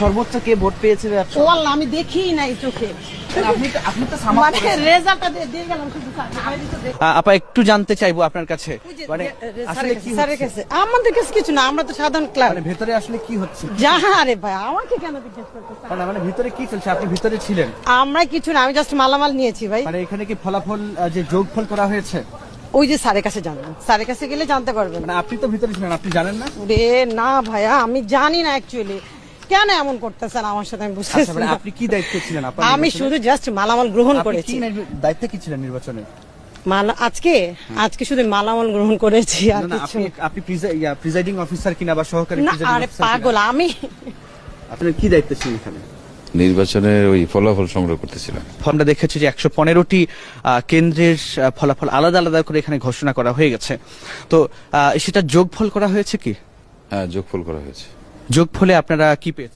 সর্বোচ্চ কে ভোট পেয়েছে? ও আল্লাহ, আমি দেখি নাই চোখে। আপনি তো সামাল মানে রেজাল্টটা দিয়ে গেলাম শুধু। আপা একটু জানতে চাইবো আপনার কাছে, মানে আসলে কি স্যারের কাছে আমাদের কাছে কিছু না, আমরা তো সাধারণ ক্লাব। মানে ভেতরে আসলে কি হচ্ছে? আরে ভাই, আমাকে কেন জিজ্ঞেস করতেছেন? মানে ভিতরে কি চলছে? আপনি ভিতরে ছিলেন? আমরা কিছু না, আমি জাস্ট মালামাল নিয়েছি ভাই। মানে এখানে কি ফলাফল যে যোগফল করা হয়েছে? ওই যে স্যারের কাছে জানবেন, স্যারের কাছে গেলে জানতে পারবেন। মানে আপনি তো ভিতরে ছিলেন, আপনি জানেন না? রে না ভাইয়া, আমি জানি না অ্যাকচুয়ালি কেন এমন করতেছেন আমার সাথে, আমি বুঝতেছি আচ্ছা, মানে না। আপনি কি দায়িত্বে ছিলেন? আমি শুধু জাস্ট মালামাল গ্রহণ আপনি করেছি। কি দায়িত্বে কি ছিলেন নির্বাচনে? আজকে শুধু মালামাল গ্রহণ করেছি আর না, কিছু আপনি প্রিজাইডিং অফিসার কিনা বা সহকারী না। প্রিজাইডিং আরে অফিসার কিনা? পাগল আমি। আপনার কি দায়িত্ব ছিল এখানে? নির্বাচনের ওই ফলাফল সংগ্রহ করতেছিলাম। আমরা দেখেছি যে 115টি কেন্দ্রের ফলাফল আলাদা আলাদা করে এখানে ঘোষণা করা হয়ে গেছে, তো সেটা যোগফল করা হয়েছে কি? হ্যাঁ, যোগফল করা হয়েছে। যোগফলে আপনারা কি পেয়েছেন?